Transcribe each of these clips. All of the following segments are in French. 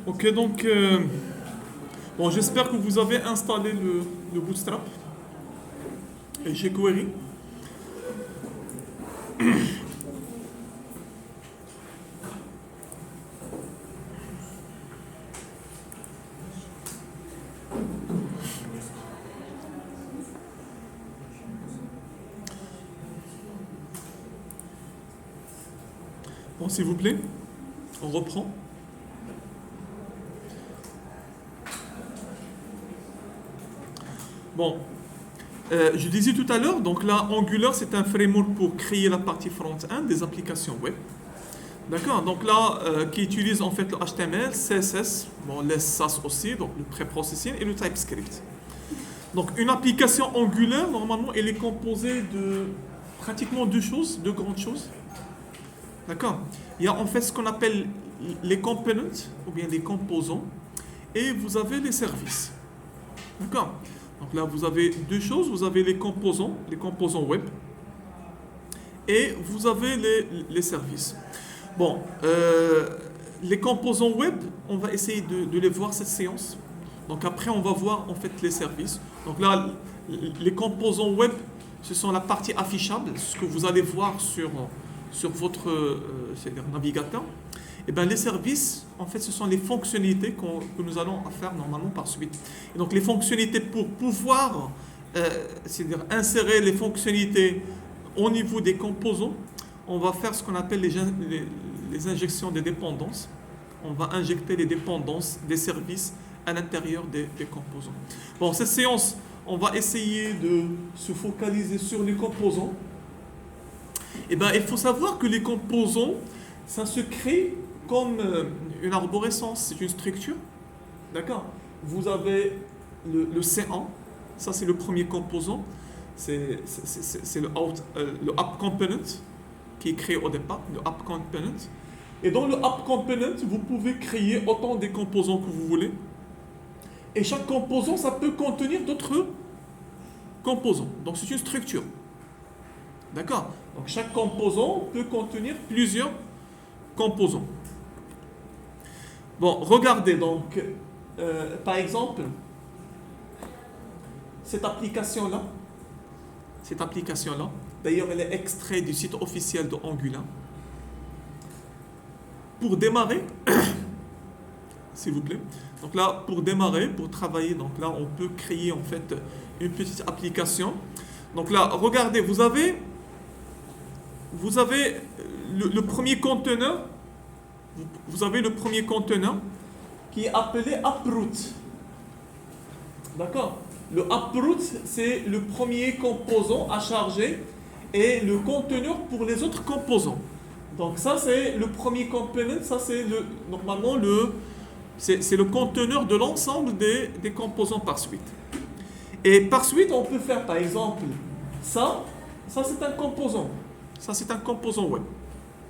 Ok, donc, bon, j'espère que vous avez installé le Bootstrap et jQuery. Bon, s'il vous plaît, on reprend. Bon, je disais tout à l'heure, donc là, Angular, c'est un framework pour créer la partie front-end des applications web. D'accord, donc là, qui utilise en fait le HTML, CSS, bon, les SAS aussi, donc le preprocessing et le TypeScript. Donc une application Angular, normalement, elle est composée de pratiquement deux grandes choses. D'accord. Il y a en fait ce qu'on appelle les components, ou bien les composants, et vous avez les services. D'accord. Donc là, vous avez deux choses. Vous avez les composants web, et vous avez les services. Bon, les composants web, on va essayer de les voir cette séance. Donc après, on va voir en fait les services. Donc là, les composants web, ce sont la partie affichable, ce que vous allez voir sur votre navigateur. Et bien les services, en fait, ce sont les fonctionnalités que nous allons faire normalement par suite. Et donc les fonctionnalités pour pouvoir c'est-à-dire insérer les fonctionnalités au niveau des composants, on va faire ce qu'on appelle les injections des dépendances. On va injecter les dépendances des services à l'intérieur des composants. Bon, cette séance, on va essayer de se focaliser sur les composants. Et ben, il faut savoir que les composants, ça se crée comme une arborescence, c'est une structure. D'accord. Vous avez le C1, ça c'est le premier composant, c'est le app component qui est créé au départ, le app component. Et dans le app component, vous pouvez créer autant de composants que vous voulez. Et chaque composant, ça peut contenir d'autres composants. Donc c'est une structure. D'accord. Donc chaque composant peut contenir plusieurs composants. Bon, regardez donc, par exemple, cette application-là, d'ailleurs elle est extraite du site officiel de Angular. Pour démarrer, s'il vous plaît, donc là, pour démarrer, pour travailler, donc là, on peut créer en fait une petite application. Donc là, regardez, vous avez le premier conteneur, vous avez le premier conteneur qui est appelé AppRoot. D'accord. Le AppRoot, c'est le premier composant à charger et le conteneur pour les autres composants. Donc ça, c'est le premier component, ça c'est normalement c'est le conteneur de l'ensemble des composants par suite. Et par suite, on peut faire par exemple ça c'est un composant. Ça c'est un composant web.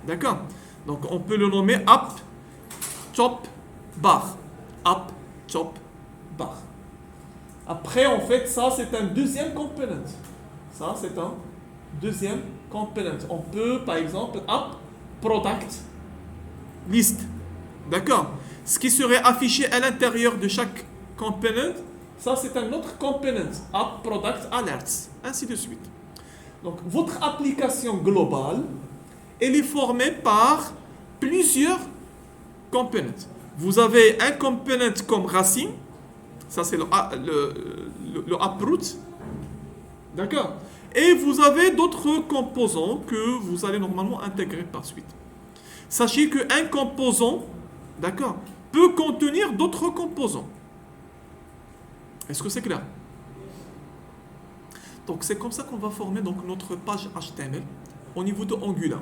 D'accord. Donc on peut le nommer app top bar. App top bar. Après en fait ça c'est un deuxième component. Ça c'est un deuxième component. On peut par exemple app product list. D'accord. Ce qui serait affiché à l'intérieur de chaque component, ça c'est un autre component, app product alerts, ainsi de suite. Donc votre application globale, elle est formée par plusieurs components. Vous avez un component comme racine, ça c'est le AppRoot, d'accord. Et vous avez d'autres composants que vous allez normalement intégrer par suite. Sachez qu'un composant, d'accord, peut contenir d'autres composants. Est-ce que c'est clair? Donc c'est comme ça qu'on va former donc notre page HTML au niveau de Angular.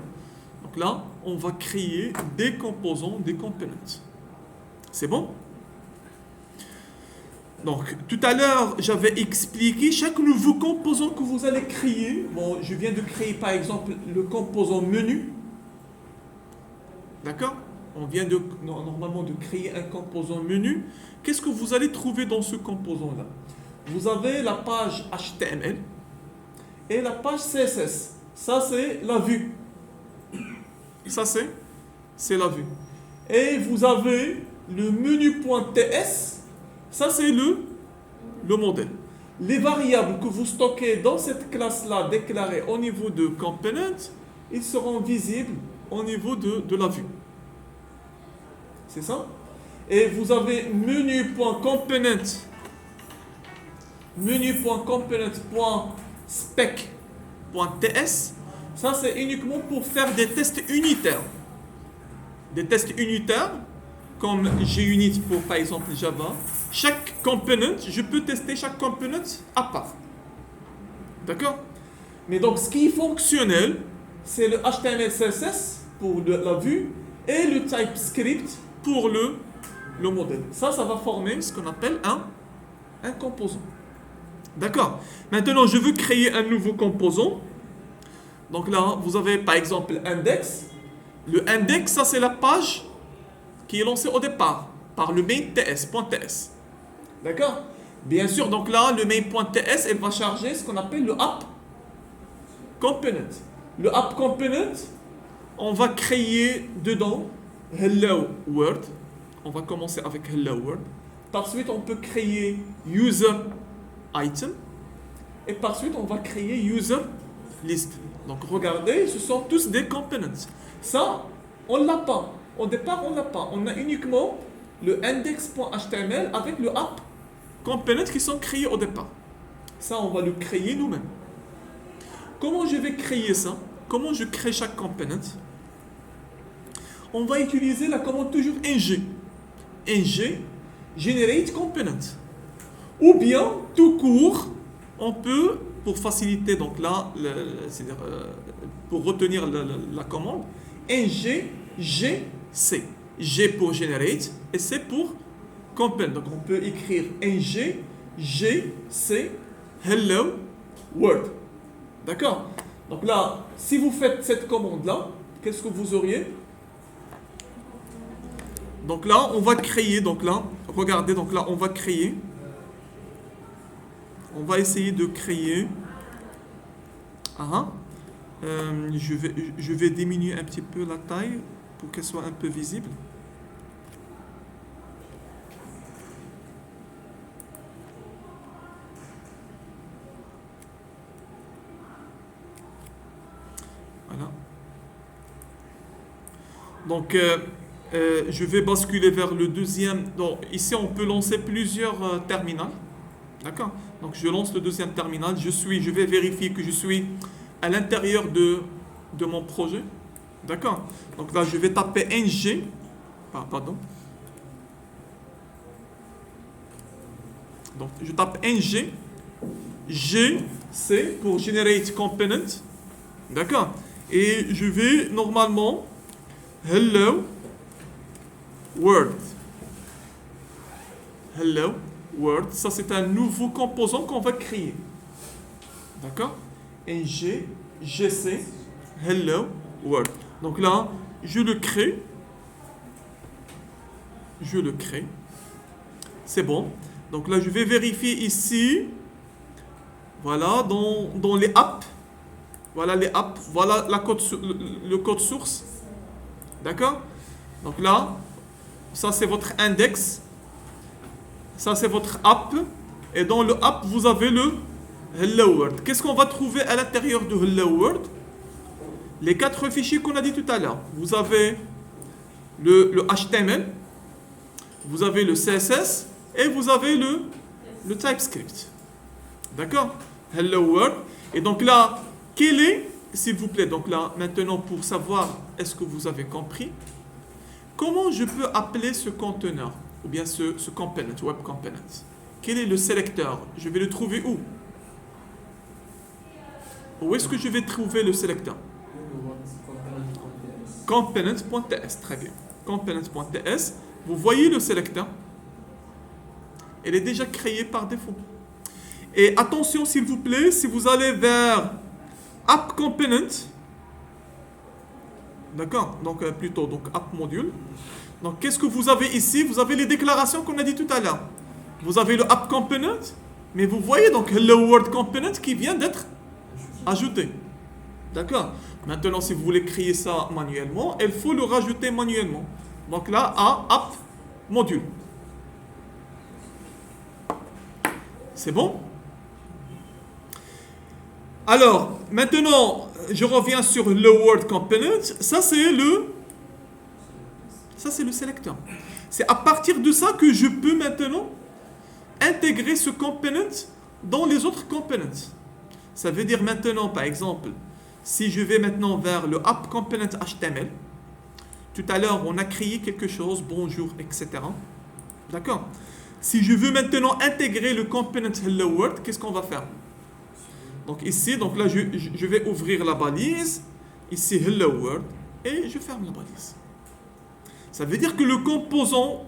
Donc là, on va créer des composants, des components. C'est bon? Donc tout à l'heure, j'avais expliqué chaque nouveau composant que vous allez créer. Bon, je viens de créer par exemple le composant menu. D'accord? On vient normalement de créer un composant menu. Qu'est-ce que vous allez trouver dans ce composant-là? Vous avez la page HTML et la page CSS. Ça, c'est la vue. Ça, c'est la vue. Et vous avez le menu.ts, ça c'est le modèle. Les variables que vous stockez dans cette classe-là déclarées au niveau de component, ils seront visibles au niveau de la vue. C'est ça? Et vous avez menu.component.spec.ts. Ça, c'est uniquement pour faire des tests unitaires. Des tests unitaires, comme JUnit pour, par exemple, Java. Chaque component, je peux tester chaque component à part. D'accord? Mais donc, ce qui est fonctionnel, c'est le HTML, CSS pour la vue et le TypeScript pour le modèle. Ça va former ce qu'on appelle un composant. D'accord? Maintenant, je veux créer un nouveau composant. Donc là, vous avez par exemple index. Le index, ça c'est la page qui est lancée au départ par le main.ts. D'accord? Bien sûr, donc là, le main.ts, elle va charger ce qu'on appelle le app component. Le app component, on va créer dedans Hello World. On va commencer avec Hello World. Par suite, on peut créer user item. Et par suite, on va créer user list. Donc regardez, ce sont tous des components. Ça, on ne l'a pas. Au départ, on ne l'a pas. On a uniquement le index.html avec le app component qui sont créés au départ. Ça, on va le créer nous-mêmes. Comment je vais créer ça? Comment je crée chaque component? On va utiliser la commande toujours ng. ng generate component. Ou bien, tout court, on peut, pour faciliter donc là, c'est-à-dire pour retenir la commande, ng gc. G pour generate et C pour component. Donc on peut écrire ng gc hello world. D'accord? Donc là, si vous faites cette commande-là, qu'est-ce que vous auriez? Donc là, on va créer, donc là, regardez, donc là, on va créer. On va essayer de créer. Je vais diminuer un petit peu la taille pour qu'elle soit un peu visible. Voilà. Donc, je vais basculer vers le deuxième. Donc, ici, on peut lancer plusieurs terminals. D'accord? Donc, je lance le deuxième terminal. Je vais vérifier que je suis à l'intérieur de mon projet. D'accord? Donc là, je vais taper ng. Pardon. Donc, je tape ng. gc pour generate component. D'accord? Et je vais normalement hello world. Hello world. Ça, c'est un nouveau composant qu'on va créer. D'accord? ng gc hello world. Donc là, je le crée. C'est bon. Donc là, je vais vérifier ici. Voilà, dans les apps. Voilà les apps. Voilà le code source. D'accord? Donc là, ça c'est votre index. Ça c'est votre app. Et dans le app, vous avez le Hello World. Qu'est-ce qu'on va trouver à l'intérieur de Hello World? Les 4 fichiers qu'on a dit tout à l'heure. Vous avez le HTML, vous avez le CSS et vous avez le TypeScript. D'accord? Hello World. Et donc là, quel est, s'il vous plaît, donc là, maintenant pour savoir est-ce que vous avez compris, comment je peux appeler ce conteneur ou bien ce component, web component? Quel est le sélecteur? Je vais le trouver où? Où est-ce que je vais trouver le sélecteur? Component.ts, très bien. Component.ts, vous voyez le sélecteur? Elle est déjà créée par défaut. Et attention s'il vous plaît, si vous allez vers App Component, d'accord, donc plutôt donc App Module. Donc qu'est-ce que vous avez ici? Vous avez les déclarations qu'on a dit tout à l'heure. Vous avez le App Component, mais vous voyez donc Hello World Component qui vient d'être ajouté. D'accord? Maintenant, si vous voulez créer ça manuellement, il faut le rajouter manuellement. Donc là, à App module. C'est bon? Alors, maintenant, je reviens sur le Word Component. Ça, c'est le sélecteur. C'est à partir de ça que je peux maintenant intégrer ce component dans les autres components. Ça veut dire maintenant, par exemple, si je vais maintenant vers le App Component HTML, tout à l'heure, on a créé quelque chose, bonjour, etc. D'accord? Si je veux maintenant intégrer le component Hello World, qu'est-ce qu'on va faire? Donc ici, donc là, je vais ouvrir la balise, ici Hello World, et je ferme la balise. Ça veut dire que le composant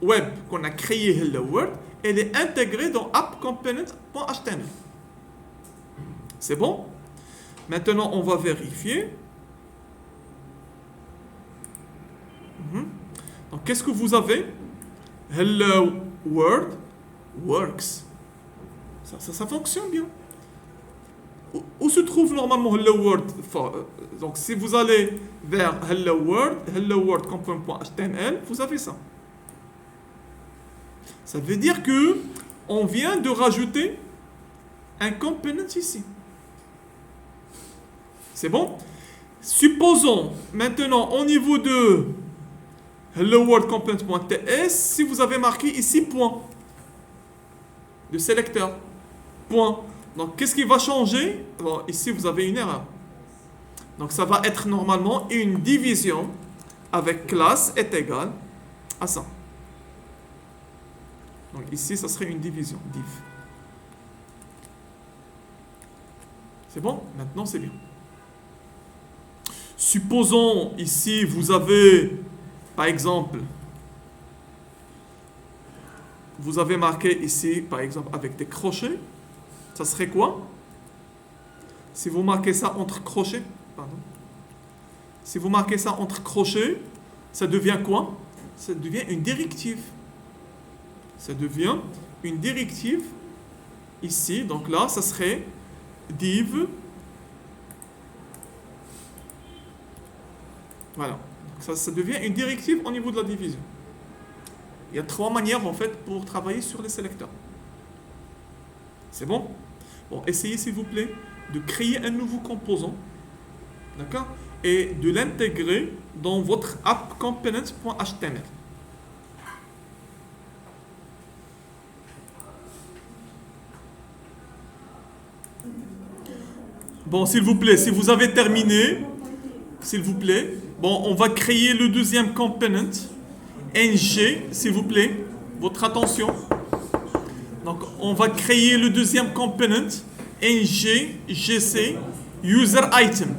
web qu'on a créé Hello World, elle est intégrée dans appcomponent.html. C'est bon? Maintenant, on va vérifier. Donc, qu'est-ce que vous avez? Hello World works. Ça fonctionne bien. Où se trouve normalement Hello World? Donc, si vous allez vers Hello World component.html, vous avez ça. Ça veut dire que on vient de rajouter un component ici. C'est bon? Supposons maintenant au niveau de Hello World component.ts, si vous avez marqué ici point, le sélecteur, point. Donc, qu'est-ce qui va changer? Bon, ici, vous avez une erreur. Donc, ça va être normalement une division avec classe est égale à ça. Donc, ici, ça serait une division, div. C'est bon? Maintenant, c'est bien. Supposons, ici, vous avez, par exemple, vous avez marqué ici, par exemple, avec des crochets. Ça serait quoi? Si vous marquez ça entre crochets, pardon. Si vous marquez ça entre crochets, ça devient quoi? Ça devient une directive. Ça devient une directive ici. Donc là, ça serait div. Voilà. Ça devient une directive au niveau de la division. Il y a 3 manières en fait pour travailler sur les sélecteurs. C'est bon? Bon, essayez s'il vous plaît de créer un nouveau composant, d'accord? Et de l'intégrer dans votre appcomponent.html. Bon, s'il vous plaît, si vous avez terminé, s'il vous plaît, bon, on va créer le deuxième component, ng, s'il vous plaît, votre attention. Donc, on va créer le deuxième component, ng, gc, user item.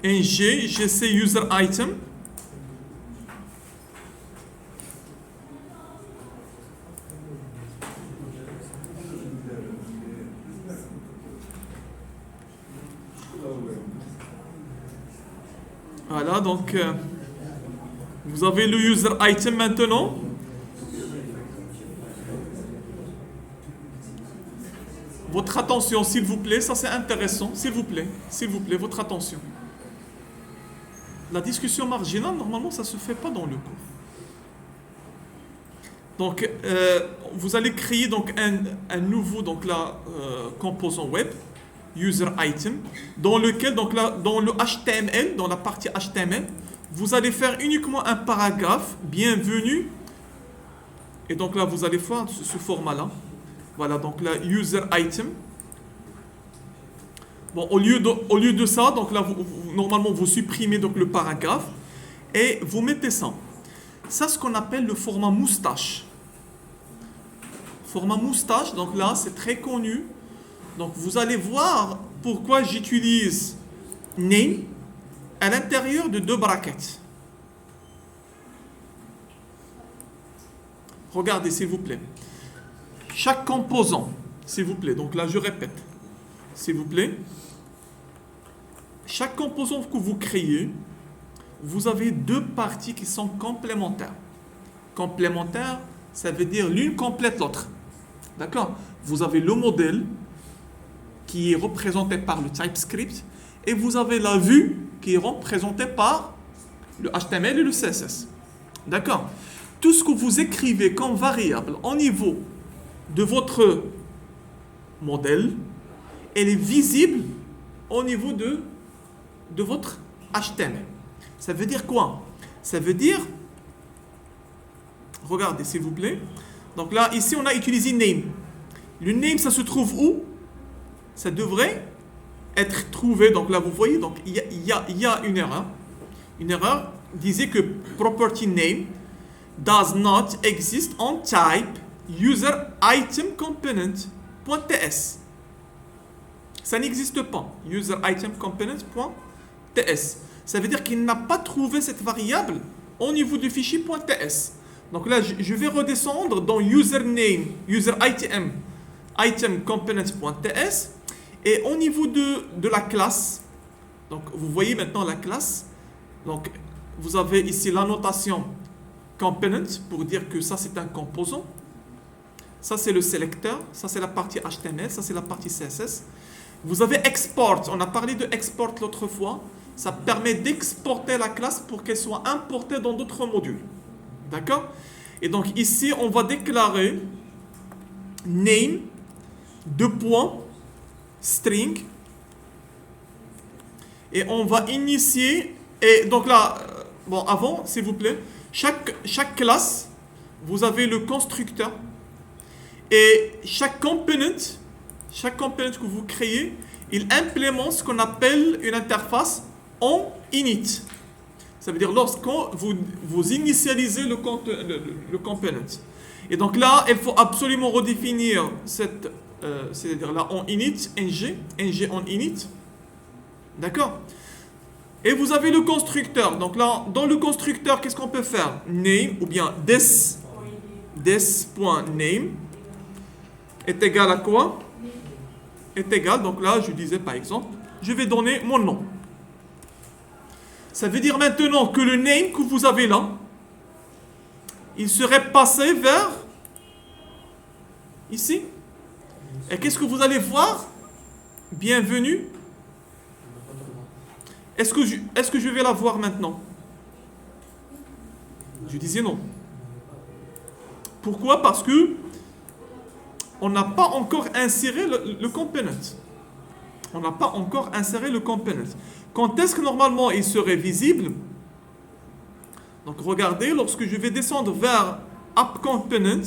ng, gc, user item. Voilà, donc, vous avez le user item maintenant. Votre attention, s'il vous plaît, ça c'est intéressant. S'il vous plaît, votre attention. La discussion marginale, normalement, ça ne se fait pas dans le cours. Donc, vous allez créer donc un nouveau donc là, composant web, user item, dans lequel, donc là, dans le HTML, dans la partie HTML, vous allez faire uniquement un paragraphe, bienvenue. Et donc là, vous allez voir ce format-là. Voilà, donc là, user item. Bon, au lieu de ça, donc là, normalement, vous supprimez donc le paragraphe et vous mettez ça. Ça, ce qu'on appelle le format moustache. Format moustache, donc là, c'est très connu. Donc, vous allez voir pourquoi j'utilise name à l'intérieur de 2 brackets. Regardez, s'il vous plaît. Chaque composant, s'il vous plaît, donc là je répète, s'il vous plaît, chaque composant que vous créez, vous avez 2 parties qui sont complémentaires. Complémentaires, ça veut dire l'une complète l'autre. D'accord? Vous avez le modèle qui est représenté par le TypeScript et vous avez la vue qui est représentée par le HTML et le CSS. D'accord? Tout ce que vous écrivez comme variable au niveau de votre modèle, elle est visible au niveau de votre HTML. Ça veut dire quoi? Ça veut dire, regardez s'il vous plaît. Donc là, ici, on a utilisé name. Le name, ça se trouve où? Ça devrait être trouvé. Donc là, vous voyez, donc il y a une erreur. Une erreur disait que property name does not exist on type user item component.ts. Ça n'existe pas. User item component.ts. Ça veut dire qu'il n'a pas trouvé cette variable au niveau du fichier .ts. Donc là, je vais redescendre dans username, user item component.ts, et au niveau de la classe, donc vous voyez maintenant la classe, donc vous avez ici la notation component pour dire que ça c'est un composant, ça c'est le sélecteur, ça c'est la partie HTML, ça c'est la partie CSS. Vous avez export, on a parlé de export l'autre fois, ça permet d'exporter la classe pour qu'elle soit importée dans d'autres modules. D'accord? Et donc ici, on va déclarer name, string, et on va initier, et donc là, bon, avant, s'il vous plaît, chaque classe, vous avez le constructeur, et chaque component que vous créez, il implémente ce qu'on appelle une interface en init. Ça veut dire lorsqu'on vous initialisez le component. Et donc là, il faut absolument redéfinir c'est-à-dire là en init, ng en init. D'accord? Et vous avez le constructeur. Donc là, dans le constructeur, qu'est-ce qu'on peut faire? Name ou bien des.name est égal à quoi? Est égal, donc là, je disais par exemple, je vais donner mon nom. Ça veut dire maintenant que le name que vous avez là, il serait passé vers ici. Et qu'est-ce que vous allez voir? Bienvenue. Est-ce que je vais la voir maintenant? Je disais non. Pourquoi? Parce que on n'a pas encore inséré le component. On n'a pas encore inséré le component. Quand est-ce que normalement il serait visible? Donc regardez, lorsque je vais descendre vers App Component,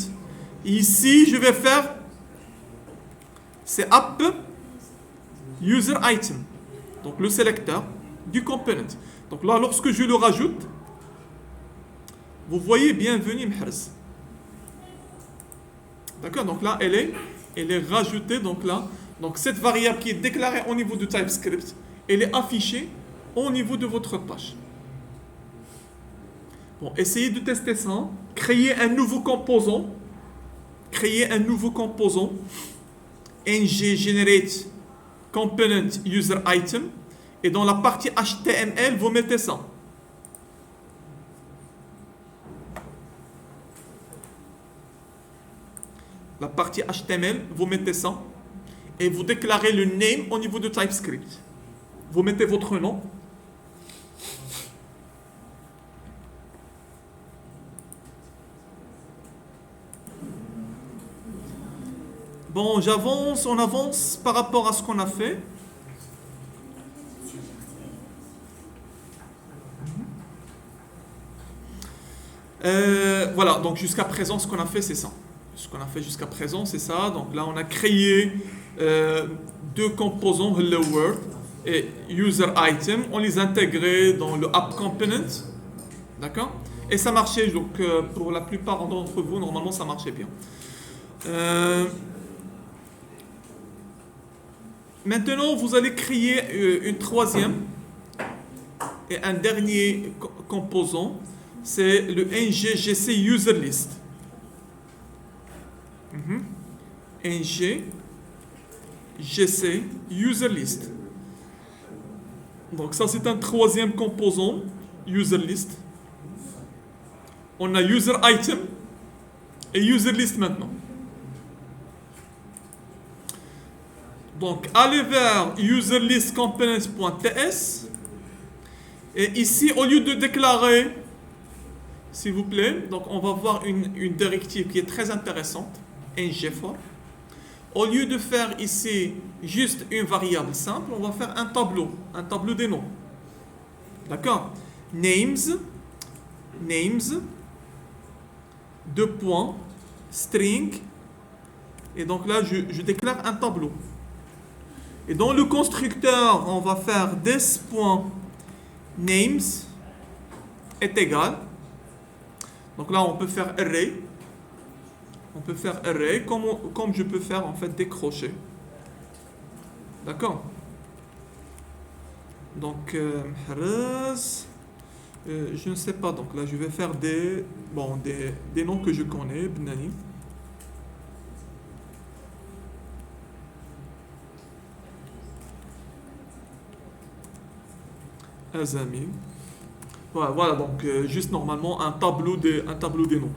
ici je vais faire, c'est App User Item, donc le sélecteur du component. Donc là, lorsque je le rajoute, vous voyez bienvenue Mhaz. D'accord, donc là elle est rajoutée, donc là, donc cette variable qui est déclarée au niveau du TypeScript, elle est affichée au niveau de votre page. Bon, essayez de tester ça. Créez un nouveau composant. ng generate component user item. Et dans la partie HTML, vous mettez ça. La partie HTML, vous mettez ça. Et vous déclarez le name au niveau de TypeScript. Vous mettez votre nom. Bon, on avance par rapport à ce qu'on a fait. Voilà, donc jusqu'à présent, ce qu'on a fait, c'est ça. Ce qu'on a fait jusqu'à présent, c'est ça. Donc là, on a créé deux composants, Hello World et User Item. On les intégrait dans le App Component. D'accord? Et ça marchait, donc pour la plupart d'entre vous, normalement, ça marchait bien. Maintenant, vous allez créer une troisième et un dernier composant. C'est le NGGC User List. NGGC User List. Donc ça, c'est un troisième composant, User List. On a User Item et User List maintenant. Donc, allez vers userlistComponents.ts et ici, au lieu de déclarer s'il vous plaît, donc on va voir une directive qui est très intéressante, ngFor. Au lieu de faire ici juste une variable simple, on va faire un tableau des noms. D'accord? Names, deux points, string, et donc là je déclare un tableau. Et dans le constructeur, on va faire this.names est égal. Donc là, on peut faire array. On peut faire array comme je peux faire en fait des crochets. D'accord? Donc, je ne sais pas. Donc là, je vais faire des noms que je connais. Bnani. Azami. Voilà, donc juste normalement un tableau des noms.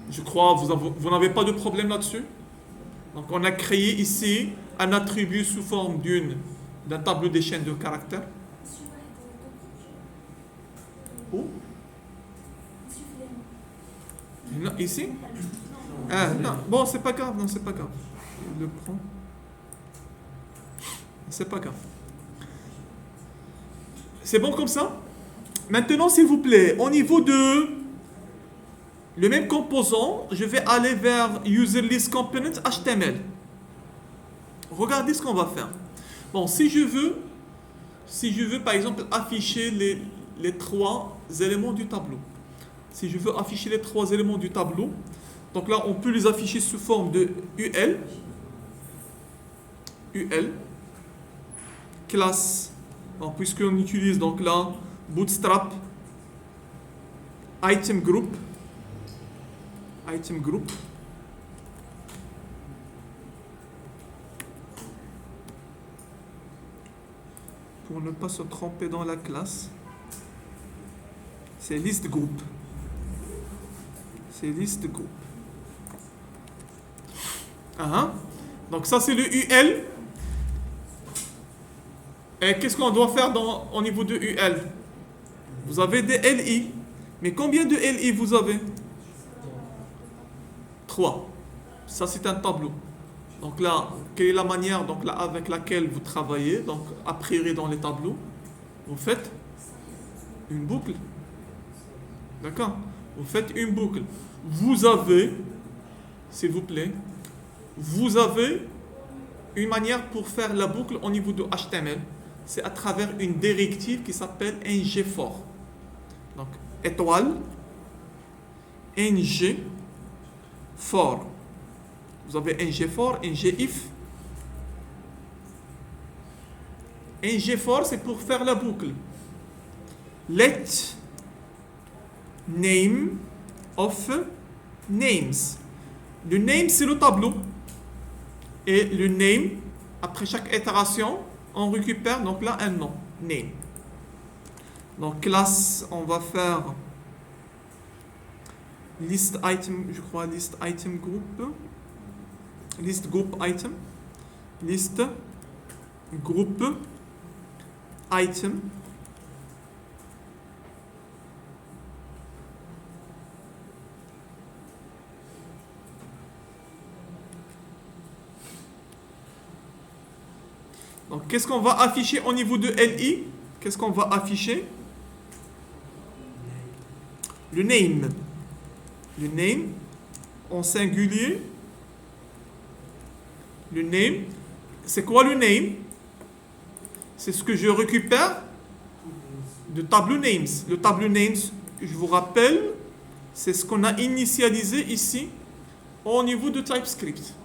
Je crois vous n'avez pas de problème là-dessus. Donc on a créé ici un attribut sous forme d'un tableau des chaînes de caractères. Où? Non, ici? Ah, non. Bon, c'est pas grave, non, c'est pas grave. Je le prends. C'est pas grave. C'est bon comme ça? Maintenant, s'il vous plaît, au niveau de le même composant, je vais aller vers userListComponent HTML. Regardez ce qu'on va faire. Bon, si je veux par exemple afficher les trois éléments du tableau. Si je veux afficher les trois éléments du tableau, donc là, on peut les afficher sous forme de UL, classe. Puisqu'on utilise donc là Bootstrap, item group, pour ne pas se tromper dans la classe, c'est list group. Donc ça c'est le UL. Et qu'est-ce qu'on doit faire au niveau de UL? Vous avez des LI. Mais combien de LI vous avez? 3. Ça, c'est un tableau. Donc là, quelle est la manière avec laquelle vous travaillez? Donc, a priori, dans les tableaux, vous faites une boucle. D'accord? Vous faites une boucle. Vous avez, s'il vous plaît, une manière pour faire la boucle au niveau de HTML. C'est à travers une directive qui s'appelle ngFor. Donc, étoile, ngFor. Vous avez ngFor, ngIf. ngFor, c'est pour faire la boucle. Let name of names. Le name, c'est le tableau. Et le name, après chaque itération, on récupère donc là un nom, name. Donc classe, on va faire list item, je crois list item group, list group item, list group item. Donc, qu'est-ce qu'on va afficher au niveau de LI? Qu'est-ce qu'on va afficher? Le name. Le name en singulier. Le name. C'est quoi le name? C'est ce que je récupère de tableau names. Le tableau names, je vous rappelle, c'est ce qu'on a initialisé ici au niveau de TypeScript.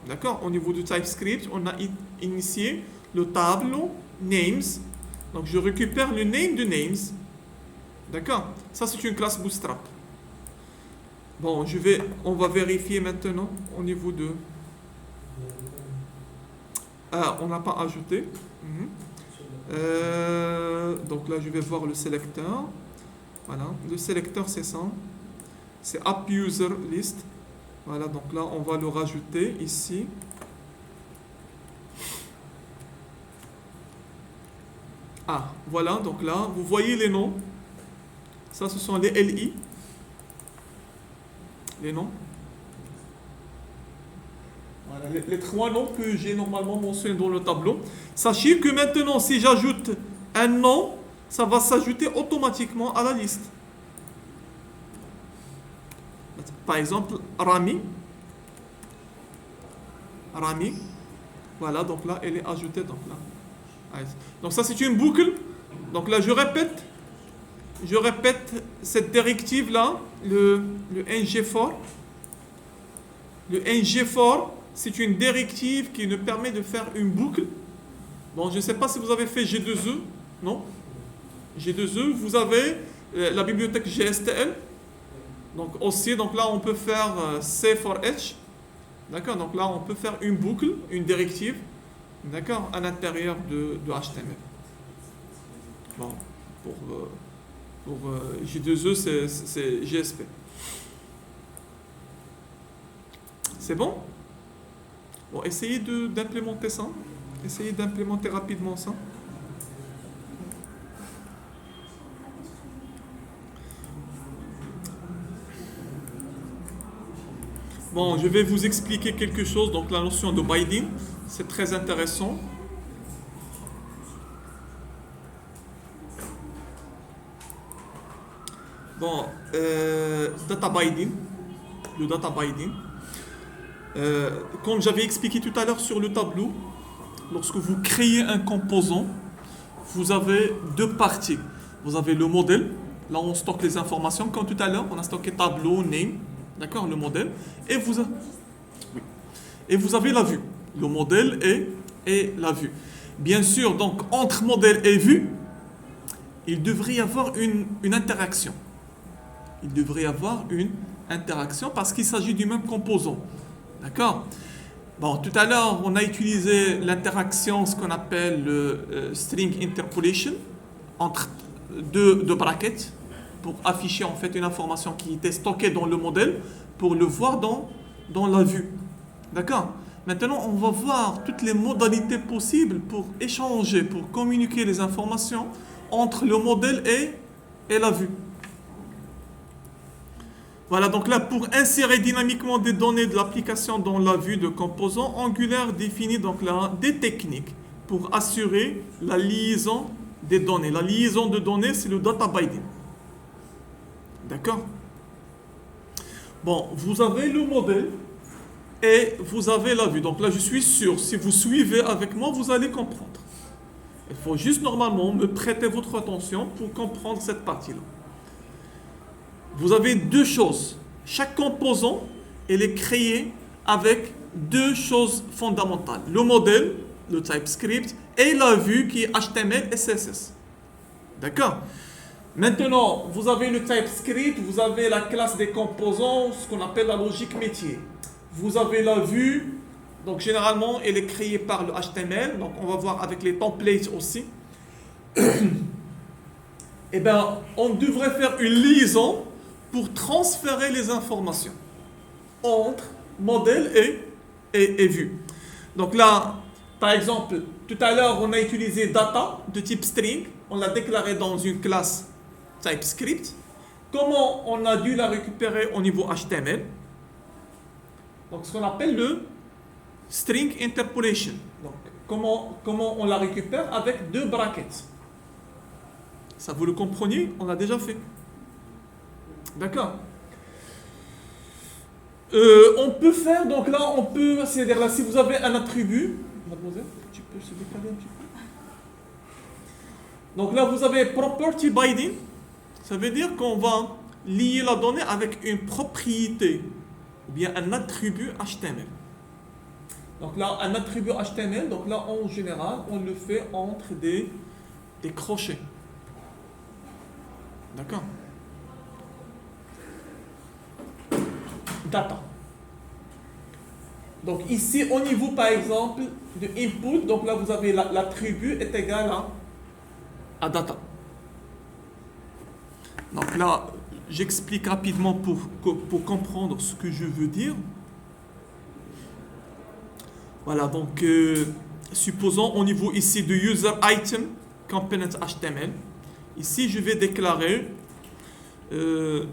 D'accord? Au niveau de TypeScript, on a initié le tableau names. Donc, je récupère le name de names. D'accord? Ça, c'est une classe Bootstrap. Bon, on va vérifier maintenant au niveau de... on n'a pas ajouté. Donc là, je vais voir le sélecteur. Voilà, le sélecteur, c'est ça. C'est AppUserList. Voilà, donc là, on va le rajouter ici. Voilà, donc là, vous voyez les noms. Ça, ce sont les LI, les noms. Voilà, les trois noms que j'ai normalement mentionnés dans le tableau. Sachez que maintenant, si j'ajoute un nom, ça va s'ajouter automatiquement à la liste. Par exemple, Rami. Rami. Voilà, donc là, elle est ajoutée. Donc, là. Donc ça, c'est une boucle. Donc là, je répète cette directive-là, le ng-for. Le ng-for, c'est une directive qui nous permet de faire une boucle. Bon, je ne sais pas si vous avez fait G2E, non? G2E, vous avez la bibliothèque GSTL. Donc aussi, donc là, on peut faire C for H. D'accord? Donc là, on peut faire une boucle, une directive, d'accord, à l'intérieur de HTML. Bon, pour J2E, c'est GSP. C'est bon? Bon, essayez d'implémenter ça. Essayez d'implémenter rapidement ça. Bon, je vais vous expliquer quelque chose. Donc, la notion de binding, c'est très intéressant. Bon, data binding, le data binding. Comme j'avais expliqué tout à l'heure sur le tableau, lorsque vous créez un composant, vous avez deux parties. Vous avez le modèle, là on stocke les informations, comme tout à l'heure, on a stocké tableau, name, d'accord, le modèle, et vous avez la vue, le modèle et la vue. Bien sûr, donc entre modèle et vue, il devrait y avoir une interaction. Il devrait y avoir une interaction parce qu'il s'agit du même composant. D'accord? Bon, tout à l'heure, on a utilisé l'interaction, ce qu'on appelle le string interpolation, entre deux brackets, pour afficher en fait une information qui était stockée dans le modèle, pour le voir dans la vue. D'accord? Maintenant, on va voir toutes les modalités possibles pour échanger, pour communiquer les informations entre le modèle et la vue. Voilà, donc là, pour insérer dynamiquement des données de l'application dans la vue de composants, Angular définit donc là des techniques pour assurer la liaison des données. La liaison de données, c'est le data binding. D'accord? Bon, vous avez le modèle et vous avez la vue. Donc là, je suis sûr, si vous suivez avec moi, vous allez comprendre. Il faut juste normalement me prêter votre attention pour comprendre cette partie-là. Vous avez deux choses. Chaque composant, il est créé avec deux choses fondamentales. Le modèle, le TypeScript, et la vue qui est HTML et CSS. D'accord? Maintenant, vous avez le TypeScript, vous avez la classe des composants, ce qu'on appelle la logique métier. Vous avez la vue, donc généralement, elle est créée par le HTML. Donc on va voir avec les templates aussi. Eh bien, on devrait faire une liaison pour transférer les informations entre modèle et vue. Donc là, par exemple, tout à l'heure, on a utilisé data de type string. On l'a déclaré dans une classe TypeScript. Comment on a dû la récupérer au niveau HTML? Donc, ce qu'on appelle le string interpolation. Donc, comment on la récupère? Avec deux brackets. Ça, vous le compreniez? On l'a déjà fait. D'accord. On peut faire, donc là, c'est-à-dire là, si vous avez un attribut, mademoiselle, tu peux se décaler un petit peu. Donc là, vous avez property binding, ça veut dire qu'on va lier la donnée avec une propriété, ou bien un attribut HTML. Donc là, un attribut HTML, donc là, en général, on le fait entre des crochets. D'accord. Data. Donc ici, au niveau, par exemple, de input, donc là, vous avez l'attribut est égal à data. Donc là, j'explique rapidement pour comprendre ce que je veux dire. Voilà, donc, supposons au niveau ici de user item component HTML. Ici, je vais déclarer un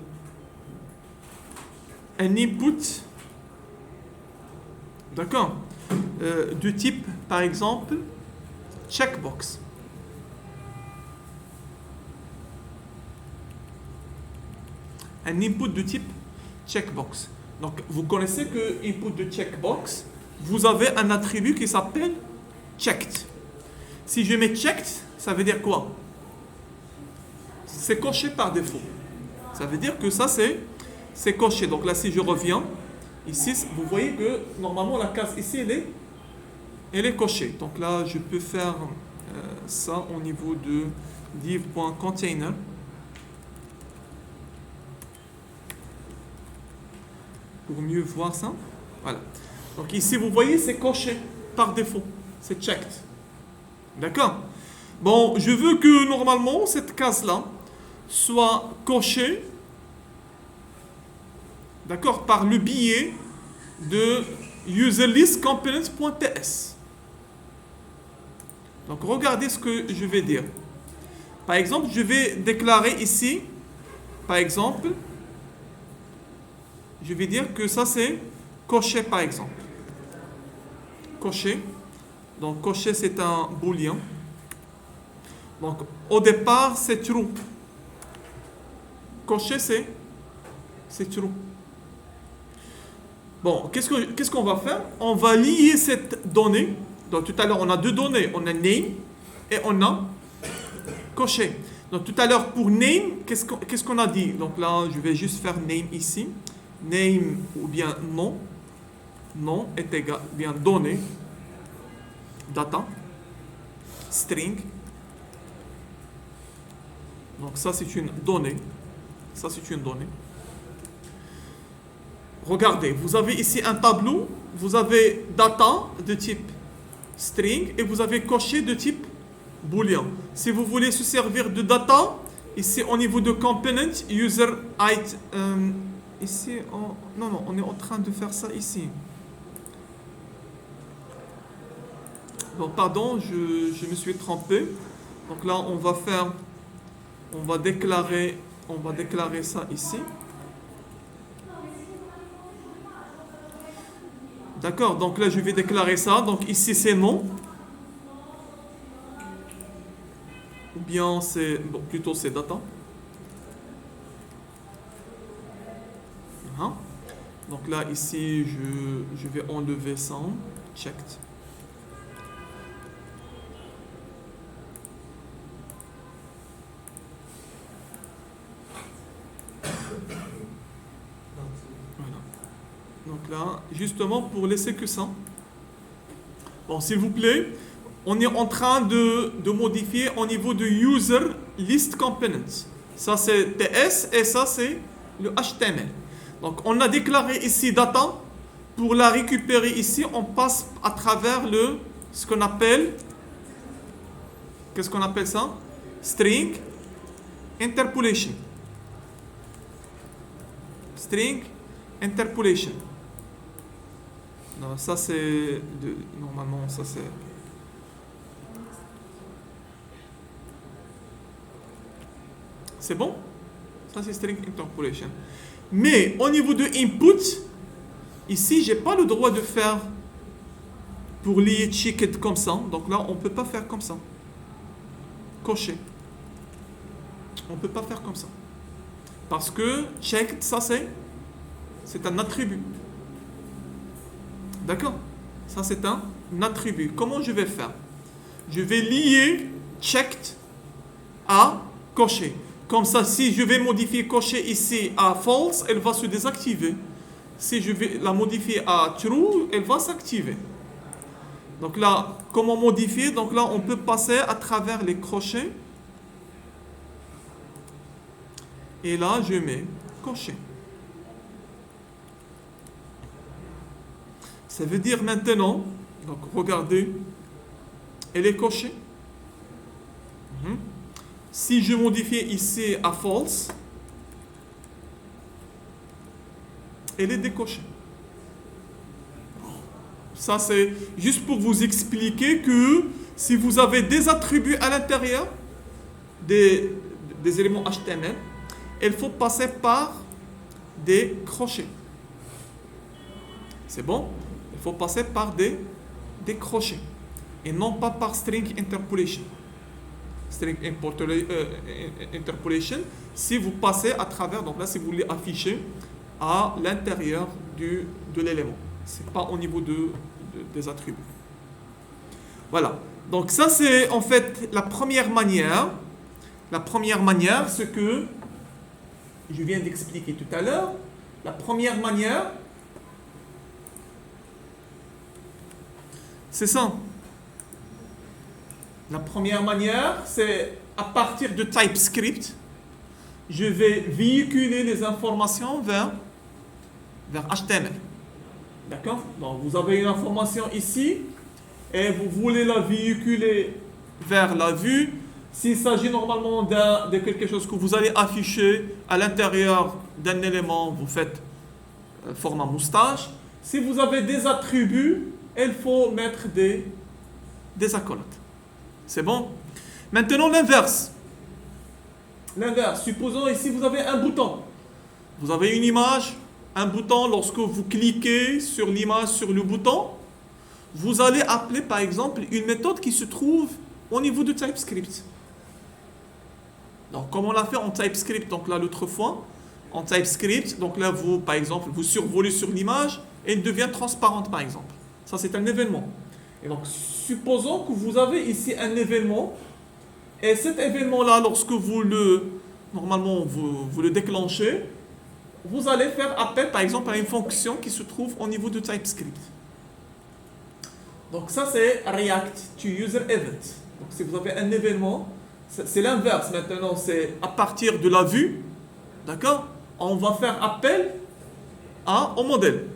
input, d'accord, du type, par exemple, checkbox. Un input de type checkbox. Donc, vous connaissez que input de checkbox, vous avez un attribut qui s'appelle checked. Si je mets checked, ça veut dire quoi? C'est coché par défaut. Ça veut dire que ça, c'est coché. Donc là, si je reviens, ici, vous voyez que normalement, la case ici, elle est cochée. Donc là, je peux faire ça au niveau de div.container. Pour mieux voir ça. Voilà. Donc ici, vous voyez, c'est coché par défaut. C'est checked. D'accord? Bon, je veux que normalement, cette case-là soit cochée, d'accord, par le biais de userListComponents.ts. Donc, regardez ce que je vais dire. Par exemple, je vais déclarer ici, par exemple, je vais dire que ça c'est coché par exemple. Coché. Donc coché c'est un booléen. Donc au départ c'est true. Coché c'est true. Bon, qu'est-ce qu'on va faire? On va lier cette donnée. Donc tout à l'heure on a deux données. On a name et on a coché. Donc tout à l'heure pour name, qu'est-ce qu'on a dit? Donc là je vais juste faire name ici. Name ou bien nom est égal bien donné, data, string. Donc ça c'est une donnée. Ça c'est une donnée. Regardez, vous avez ici un tableau, vous avez data de type string et vous avez coché de type boolean. Si vous voulez se servir de data, ici au niveau de component, user item. Ici, non, on est en train de faire ça ici. Bon, pardon, je me suis trompé. Donc là, on va déclarer ça ici. D'accord, donc là, je vais déclarer ça. Donc ici, c'est nom. Ou bien c'est, bon, plutôt c'est data. Donc là, ici, je vais enlever ça. Checked. Voilà. Donc là, justement, pour laisser que ça. Bon, s'il vous plaît, on est en train de modifier au niveau de user list components. Ça, c'est TS et ça, c'est le HTML. Donc, on a déclaré ici data. Pour la récupérer ici, on passe à travers ce qu'on appelle, qu'est-ce qu'on appelle ça? String interpolation. String interpolation. Non, ça c'est, normalement, ça c'est... C'est bon? Ça c'est string interpolation. Mais au niveau de input, ici, je n'ai pas le droit de faire pour lier checked comme ça. Donc là, on ne peut pas faire comme ça. Cocher. On ne peut pas faire comme ça. Parce que checked, ça c'est un attribut. D'accord? Ça c'est un attribut. Comment je vais faire? Je vais lier checked à cocher. Comme ça, si je vais modifier cocher ici à false, elle va se désactiver. Si je vais la modifier à true, elle va s'activer. Donc là, comment modifier? Donc là, on peut passer à travers les crochets. Et là, je mets cocher. Ça veut dire maintenant, donc regardez, elle est cochée. Si je modifie ici à false, elle est décochée. Ça, c'est juste pour vous expliquer que si vous avez des attributs à l'intérieur des éléments HTML, il faut passer par des crochets. C'est bon? Il faut passer par des crochets et non pas par string interpolation. String interpolation, si vous passez à travers, donc là, si vous voulez afficher à l'intérieur de l'élément, c'est pas au niveau des attributs. Voilà. Donc ça, c'est en fait la première manière. La première manière, ce que je viens d'expliquer tout à l'heure. La première manière, c'est ça. La première manière, c'est à partir de TypeScript, je vais véhiculer les informations vers HTML. D'accord? Donc vous avez une information ici et vous voulez la véhiculer vers la vue. S'il s'agit normalement de quelque chose que vous allez afficher à l'intérieur d'un élément, vous faites format moustache. Si vous avez des attributs, il faut mettre des accolades. C'est bon? Maintenant l'inverse. L'inverse. Supposons ici vous avez un bouton. Vous avez une image, un bouton. Lorsque vous cliquez sur l'image, sur le bouton, vous allez appeler par exemple une méthode qui se trouve au niveau de TypeScript. Donc comme on l'a fait en TypeScript, donc là l'autre fois, en TypeScript, donc là vous par exemple vous survolez sur l'image et elle devient transparente par exemple. Ça c'est un événement. Et donc supposons que vous avez ici un événement et cet événement là lorsque vous le déclenchez, vous allez faire appel par exemple à une fonction qui se trouve au niveau de TypeScript. Donc ça c'est React to User Event. Donc si vous avez un événement, c'est l'inverse maintenant, c'est à partir de la vue, d'accord? On va faire appel au modèle.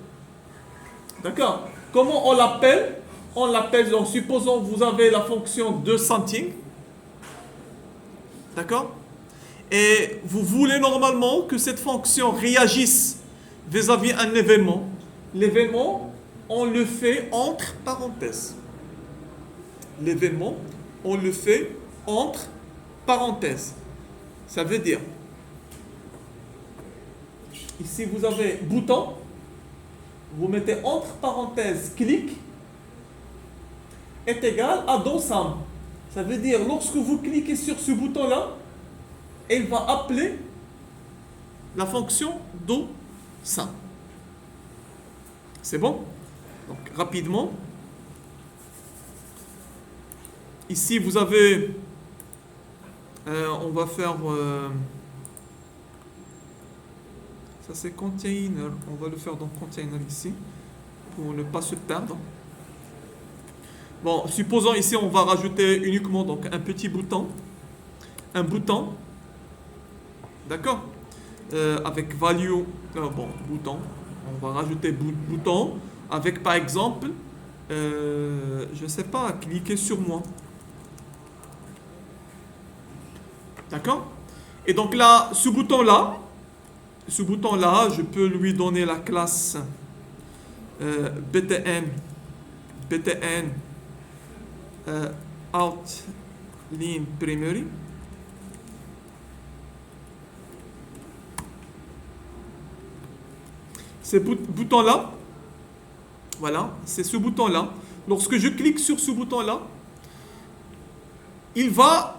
D'accord? Comment on l'appelle? On l'appelle, donc supposons que vous avez la fonction de something, d'accord? Et vous voulez normalement que cette fonction réagisse vis-à-vis un événement. L'événement, on le fait entre parenthèses. L'événement, on le fait entre parenthèses. Ça veut dire, ici vous avez bouton, vous mettez entre parenthèses clic est égal à DOSAM. Ça veut dire, lorsque vous cliquez sur ce bouton-là, il va appeler la fonction DOSAM. C'est bon? Donc, rapidement. Ici, vous avez... on va faire... ça, c'est container. On va le faire dans container ici, pour ne pas se perdre. Bon, supposons ici, on va rajouter uniquement donc, un petit bouton. Un bouton. D'accord? Avec value... bouton. On va rajouter bouton avec, par exemple, je ne sais pas, cliquer sur moi. D'accord? Et donc là, ce bouton-là, je peux lui donner la classe btn outline primary. Ce bouton-là, voilà, c'est ce bouton-là. Lorsque je clique sur ce bouton-là, il va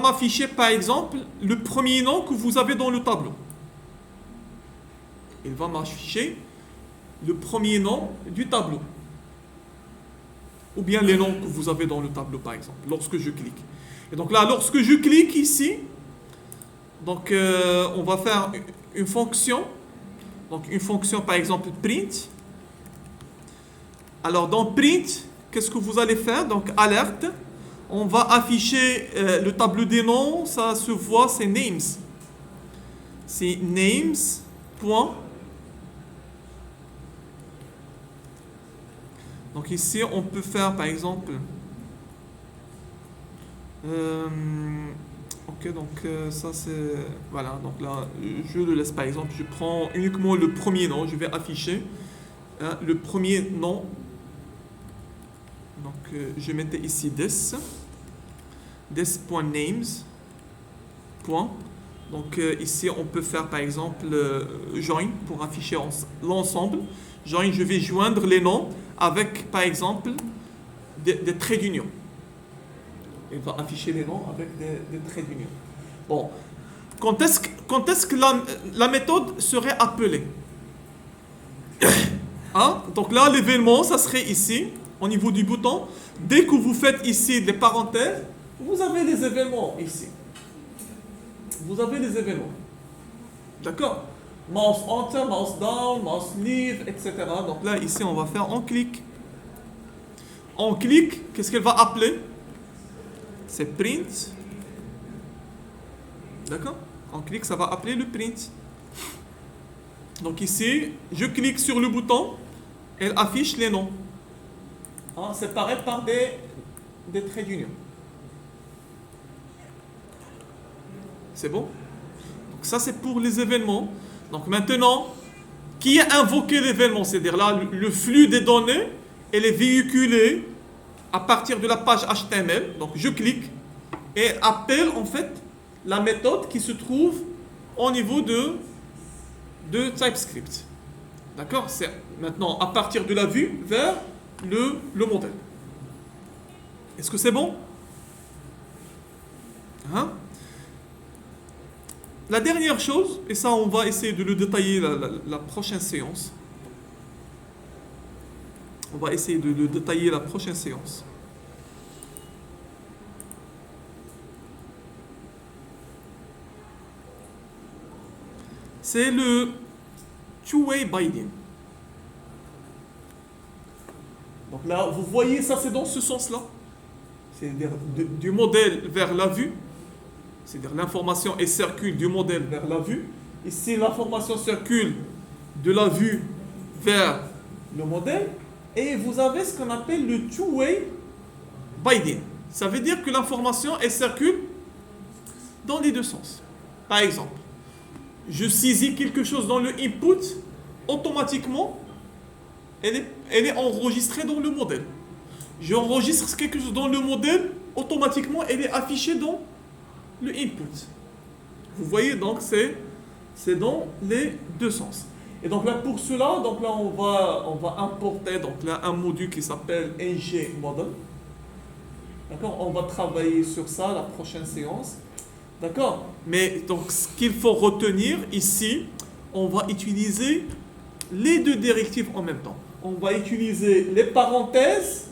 m'afficher par exemple le premier nom que vous avez dans le tableau. Il va m'afficher le premier nom du tableau. Ou bien les noms que vous avez dans le tableau par exemple, lorsque je clique. Et donc là, lorsque je clique ici, donc on va faire une fonction. Donc une fonction par exemple print. Alors dans print, qu'est-ce que vous allez faire? Donc alerte, on va afficher le tableau des noms, ça se voit, c'est names. C'est names. Point. Donc ici on peut faire par exemple ok, donc ça c'est... Voilà, donc là, je le laisse par exemple. Je prends uniquement le premier nom. Je vais afficher le premier nom. Donc, je mettais ici this.names. Donc ici, on peut faire par exemple join pour afficher l'ensemble. Join, je vais joindre les noms avec par exemple des traits d'union. Il va afficher les noms avec des traits d'union. Bon, quand est-ce que la méthode serait appelée? Hein? Donc là, l'événement, ça serait ici, au niveau du bouton. Dès que vous faites ici des parenthèses, vous avez les événements ici. Vous avez les événements. D'accord? Mouse enter, mouse down, mouse leave, etc. Donc là, ici, on va faire on clique. On clique, qu'est-ce qu'elle va appeler? C'est print. D'accord? On clique, ça va appeler le print. Donc ici, je clique sur le bouton, elle affiche les noms. Hein, séparés par des traits d'union. C'est bon? Donc ça, c'est pour les événements. Donc maintenant, qui a invoqué l'événement? C'est-à-dire là, le flux des données, elle est véhiculée à partir de la page HTML. Donc je clique et elle appelle en fait la méthode qui se trouve au niveau de TypeScript. D'accord? C'est maintenant à partir de la vue vers le modèle. Est-ce que c'est bon? Hein? La dernière chose, et ça on va essayer de le détailler la prochaine séance. On va essayer de le détailler la prochaine séance. C'est le two-way binding. Donc là, vous voyez, ça c'est dans ce sens-là. C'est-à-dire du modèle vers la vue. C'est-à-dire l'information circule du modèle vers la vue. Ici, l'information circule de la vue vers le modèle. Et vous avez ce qu'on appelle le two-way binding. Ça veut dire que l'information circule dans les deux sens. Par exemple, je saisis quelque chose dans le input, automatiquement, elle est enregistrée dans le modèle. J'enregistre quelque chose dans le modèle, automatiquement, elle est affichée dans le input. Vous voyez, donc c'est dans les deux sens. Et donc là, pour cela, donc là, on va importer donc là, un module qui s'appelle ngModel. D'accord? On va travailler sur ça la prochaine séance. D'accord? Mais donc, ce qu'il faut retenir ici, on va utiliser les deux directives en même temps. On va utiliser les parenthèses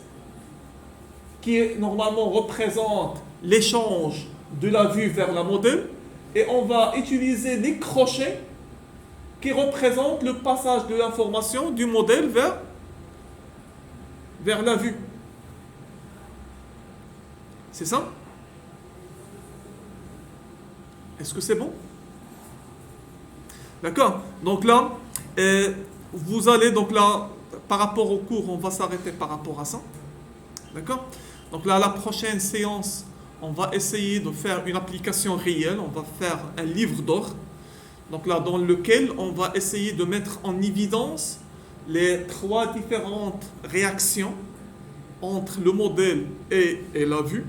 qui normalement représentent l'échange de la vue vers la modèle, et on va utiliser les crochets qui représentent le passage de l'information du modèle vers la vue. C'est ça? Est-ce que c'est bon? D'accord? Donc là, vous allez, donc là, par rapport au cours, on va s'arrêter par rapport à ça. D'accord? Donc là, la prochaine séance, on va essayer de faire une application réelle, on va faire un livre d'or. Donc là, dans lequel on va essayer de mettre en évidence les trois différentes réactions entre le modèle et la vue,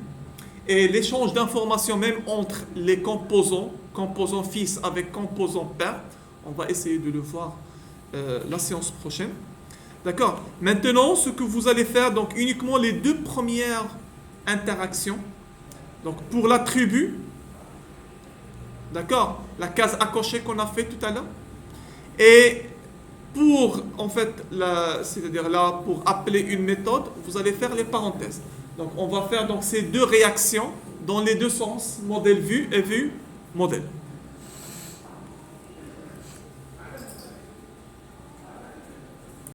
et l'échange d'informations même entre les composants fils avec composants père. On va essayer de le voir la séance prochaine. D'accord? Maintenant, ce que vous allez faire, donc uniquement les deux premières interactions. Donc pour l'attribut, d'accord, la case à cocher qu'on a fait tout à l'heure. Et pour, en fait, c'est-à-dire là, pour appeler une méthode, vous allez faire les parenthèses. Donc on va faire donc ces deux réactions dans les deux sens, modèle vue et vue modèle.